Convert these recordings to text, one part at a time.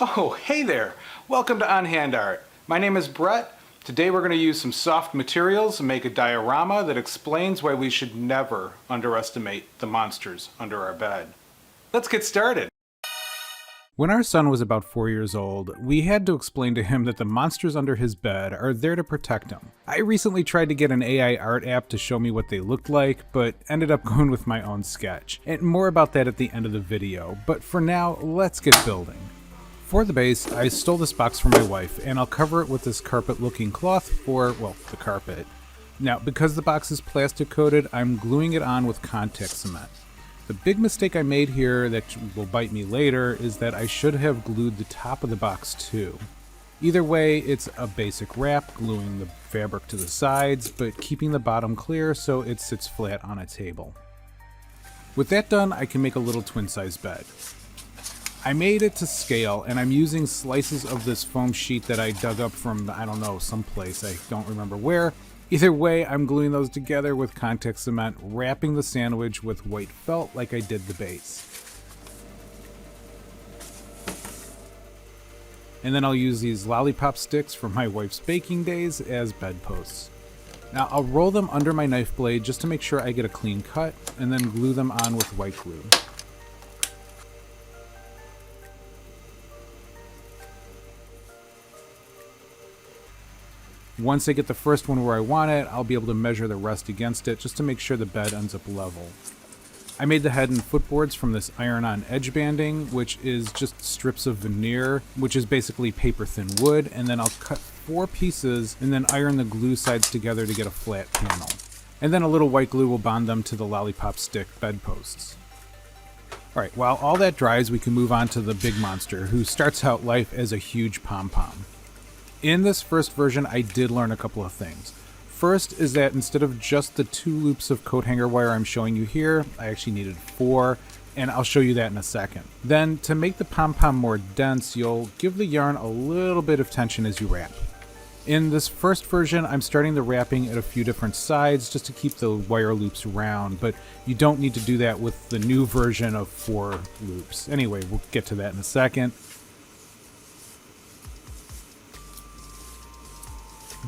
Oh, hey there! Welcome to On Hand Art. My name is Brett. Today we're going to use some soft materials and make a diorama that explains why we should never underestimate the monsters under our bed. Let's get started! When our son was about 4 years old, we had to explain to him that the monsters under his bed are there to protect him. I recently tried to get an AI art app to show me what they looked like, but ended up going with my own sketch. And more about that at the end of the video, but for now, let's get building. For the base, I stole this box from my wife, and I'll cover it with this carpet-looking cloth for, well, the carpet. Now, because the box is plastic coated, I'm gluing it on with contact cement. The big mistake I made here that will bite me later is that I should have glued the top of the box too. Either way, it's a basic wrap, gluing the fabric to the sides, but keeping the bottom clear so it sits flat on a table. With that done, I can make a little twin-size bed. I made it to scale, and I'm using slices of this foam sheet that I dug up from, I don't know, someplace, I don't remember where. Either way, I'm gluing those together with contact cement, wrapping the sandwich with white felt like I did the base. And then I'll use these lollipop sticks from my wife's baking days as bedposts. Now I'll roll them under my knife blade just to make sure I get a clean cut, and then glue them on with white glue. Once I get the first one where I want it, I'll be able to measure the rest against it just to make sure the bed ends up level. I made the head and footboards from this iron-on edge banding, which is just strips of veneer, which is basically paper-thin wood, and then I'll cut 4 pieces and then iron the glue sides together to get a flat panel. And then a little white glue will bond them to the lollipop stick bedposts. Alright, while all that dries, we can move on to the big monster, who starts out life as a huge pom-pom. In this first version, I did learn a couple of things. First is that instead of just the 2 loops of Coathanger wire I'm showing you here, I actually needed 4, and I'll show you that in a second. Then, to make the pom-pom more dense, you'll give the yarn a little bit of tension as you wrap. In this first version, I'm starting the wrapping at a few different sides just to keep the wire loops round, but you don't need to do that with the new version of 4 loops. Anyway, we'll get to that in a second.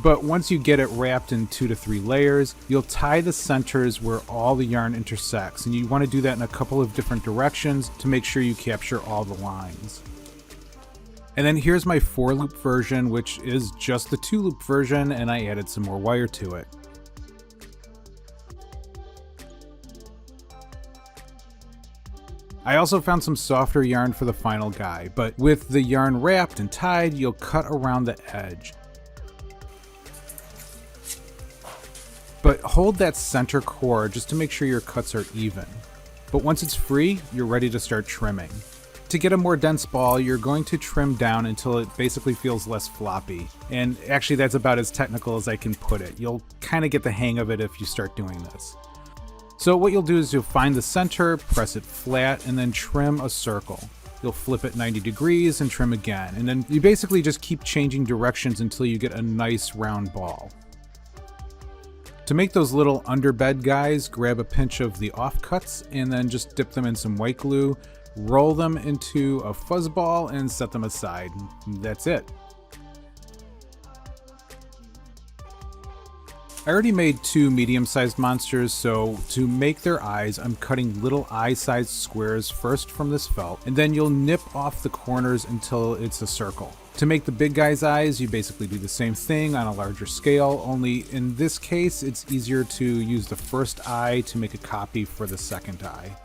But once you get it wrapped in 2 to 3 layers, you'll tie the centers where all the yarn intersects, and you want to do that in a couple of different directions to make sure you capture all the lines. And then here's my 4-loop version, which is just the 2-loop version, and I added some more wire to it. I also found some softer yarn for the final guy, but with the yarn wrapped and tied, you'll cut around the edge. But hold that center core just to make sure your cuts are even. But once it's free, you're ready to start trimming. To get a more dense ball, you're going to trim down until it basically feels less floppy. And actually that's about as technical as I can put it. You'll kind of get the hang of it if you start doing this. So what you'll do is you'll find the center, press it flat, and then trim a circle. You'll flip it 90 degrees and trim again. And then you basically just keep changing directions until you get a nice round ball. To make those little underbed guys, grab a pinch of the offcuts and then just dip them in some white glue, roll them into a fuzz ball and set them aside. That's it. I already made 2 medium-sized monsters, so to make their eyes, I'm cutting little eye-sized squares first from this felt, and then you'll nip off the corners until it's a circle. To make the big guy's eyes, you basically do the same thing on a larger scale, only in this case, it's easier to use the first eye to make a copy for the second eye.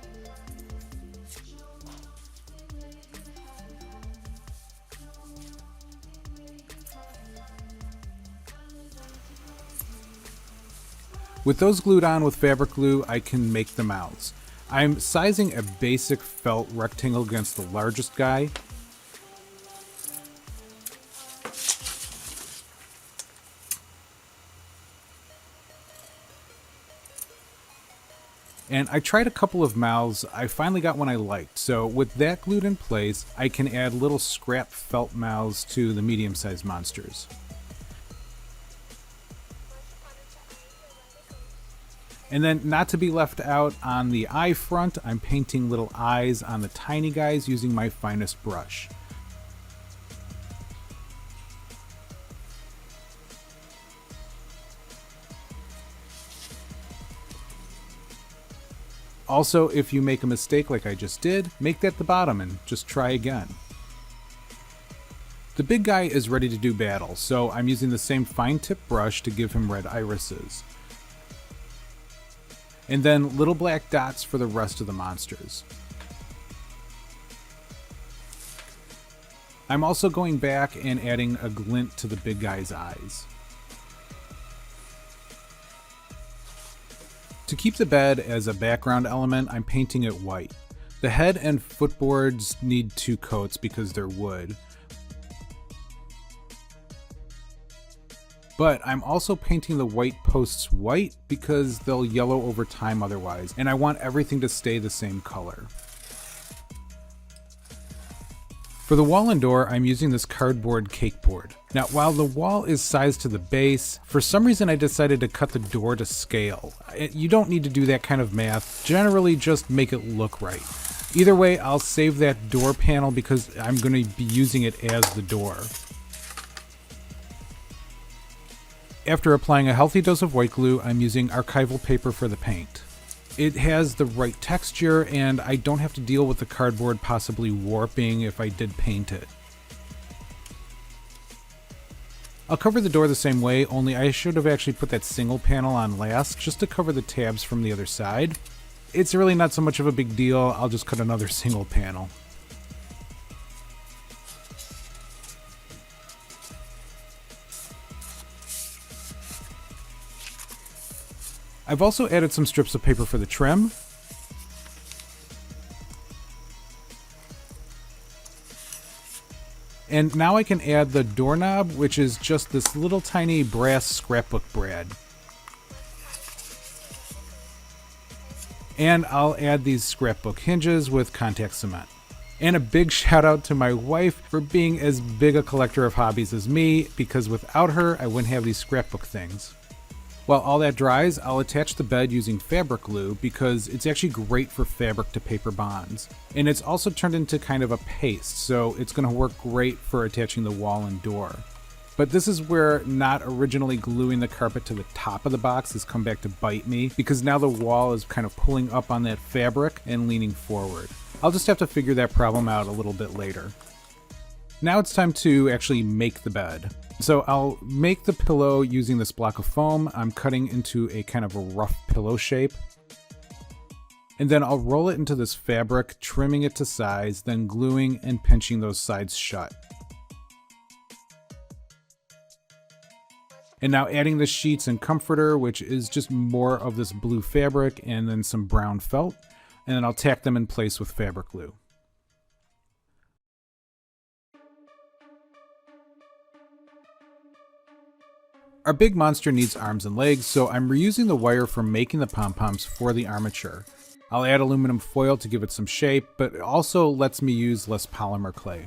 With those glued on with fabric glue, I can make the mouths. I'm sizing a basic felt rectangle against the largest guy. And I tried a couple of mouths, I finally got one I liked, so with that glued in place, I can add little scrap felt mouths to the medium-sized monsters. And then, not to be left out, on the eye front, I'm painting little eyes on the tiny guys using my finest brush. Also, if you make a mistake like I just did, make that the bottom and just try again. The big guy is ready to do battle, so I'm using the same fine tip brush to give him red irises. And then little black dots for the rest of the monsters. I'm also going back and adding a glint to the big guy's eyes. To keep the bed as a background element, I'm painting it white. The head and footboards need 2 coats because they're wood. But I'm also painting the white posts white because they'll yellow over time otherwise, and I want everything to stay the same color. For the wall and door, I'm using this cardboard cake board. Now, while the wall is sized to the base, for some reason I decided to cut the door to scale. You don't need to do that kind of math. Generally, just make it look right. Either way, I'll save that door panel because I'm going to be using it as the door. After applying a healthy dose of white glue, I'm using archival paper for the paint. It has the right texture, and I don't have to deal with the cardboard possibly warping if I did paint it. I'll cover the door the same way, only I should have actually put that single panel on last just to cover the tabs from the other side. It's really not so much of a big deal, I'll just cut another single panel. I've also added some strips of paper for the trim. And now I can add the doorknob, which is just this little tiny brass scrapbook brad. And I'll add these scrapbook hinges with contact cement. And a big shout out to my wife for being as big a collector of hobbies as me, because without her, I wouldn't have these scrapbook things. While all that dries, I'll attach the bed using fabric glue because it's actually great for fabric to paper bonds. And it's also turned into kind of a paste, so it's going to work great for attaching the wall and door. But this is where not originally gluing the carpet to the top of the box has come back to bite me, because now the wall is kind of pulling up on that fabric and leaning forward. I'll just have to figure that problem out a little bit later. Now it's time to actually make the bed. So I'll make the pillow using this block of foam. I'm cutting into a kind of a rough pillow shape. And then I'll roll it into this fabric, trimming it to size, then gluing and pinching those sides shut. And now adding the sheets and comforter, which is just more of this blue fabric and then some brown felt. And then I'll tack them in place with fabric glue. Our big monster needs arms and legs, so I'm reusing the wire from making the pom-poms for the armature. I'll add aluminum foil to give it some shape, but it also lets me use less polymer clay.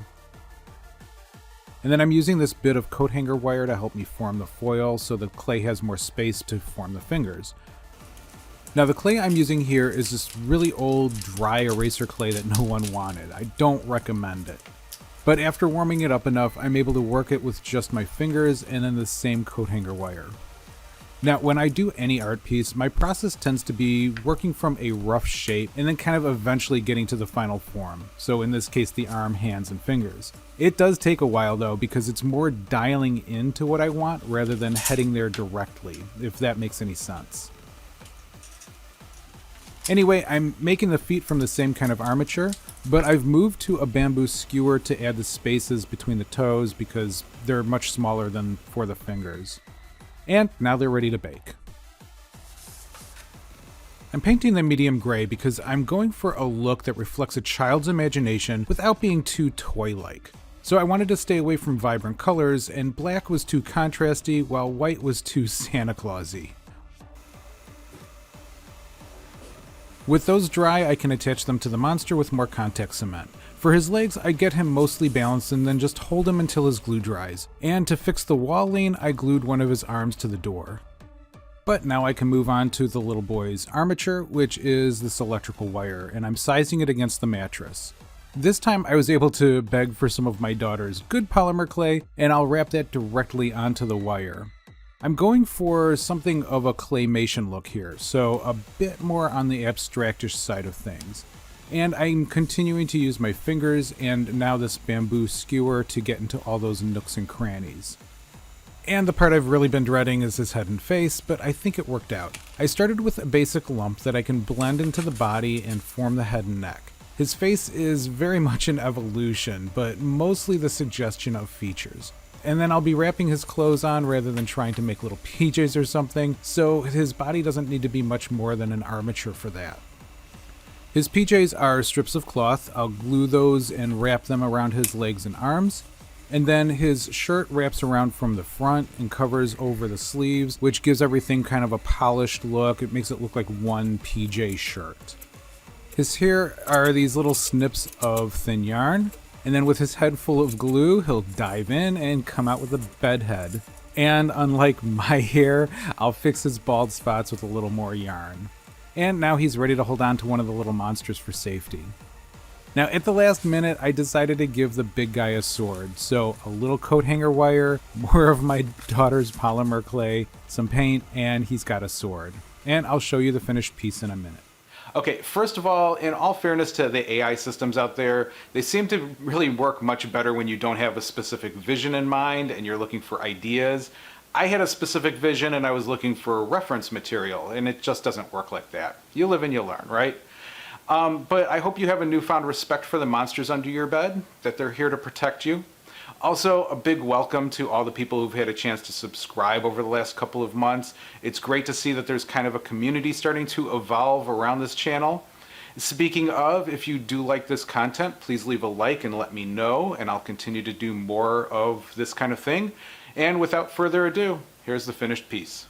And then I'm using this bit of Coathanger wire to help me form the foil so the clay has more space to form the fingers. Now the clay I'm using here is this really old dry eraser clay that no one wanted. I don't recommend it. But after warming it up enough, I'm able to work it with just my fingers and then the same Coathanger wire. Now, when I do any art piece, my process tends to be working from a rough shape and then kind of eventually getting to the final form. So in this case, the arm, hands, and fingers. It does take a while though, because it's more dialing into what I want rather than heading there directly, if that makes any sense. Anyway, I'm making the feet from the same kind of armature, but I've moved to a bamboo skewer to add the spaces between the toes because they're much smaller than for the fingers. And now they're ready to bake. I'm painting the medium gray because I'm going for a look that reflects a child's imagination without being too toy-like. So I wanted to stay away from vibrant colors, and black was too contrasty while white was too Santa Clausy. With those dry, I can attach them to the monster with more contact cement. For his legs, I get him mostly balanced and then just hold him until his glue dries. And to fix the wall lean, I glued one of his arms to the door. But now I can move on to the little boy's armature, which is this electrical wire, and I'm sizing it against the mattress. This time I was able to beg for some of my daughter's good polymer clay, and I'll wrap that directly onto the wire. I'm going for something of a claymation look here, so a bit more on the abstractish side of things. And I'm continuing to use my fingers and now this bamboo skewer to get into all those nooks and crannies. And the part I've really been dreading is his head and face, but I think it worked out. I started with a basic lump that I can blend into the body and form the head and neck. His face is very much an evolution, but mostly the suggestion of features. And then I'll be wrapping his clothes on rather than trying to make little PJs or something, so his body doesn't need to be much more than an armature for that. His PJs are strips of cloth. I'll glue those and wrap them around his legs and arms. And then his shirt wraps around from the front and covers over the sleeves, which gives everything kind of a polished look. It makes it look like one PJ shirt. His hair are these little snips of thin yarn. And then with his head full of glue, he'll dive in and come out with a bed head. And unlike my hair, I'll fix his bald spots with a little more yarn. And now he's ready to hold on to one of the little monsters for safety. Now, at the last minute, I decided to give the big guy a sword. So a little coat hanger wire, more of my daughter's polymer clay, some paint, and he's got a sword. And I'll show you the finished piece in a minute. Okay, first of all, in all fairness to the AI systems out there, they seem to really work much better when you don't have a specific vision in mind and you're looking for ideas. I had a specific vision and I was looking for reference material, and it just doesn't work like that. You live and you learn, right? But I hope you have a newfound respect for the monsters under your bed, that they're here to protect you. Also, a big welcome to all the people who've had a chance to subscribe over the last couple of months. It's great to see that there's kind of a community starting to evolve around this channel. Speaking of, if you do like this content, please leave a like and let me know, and I'll continue to do more of this kind of thing. And without further ado, here's the finished piece.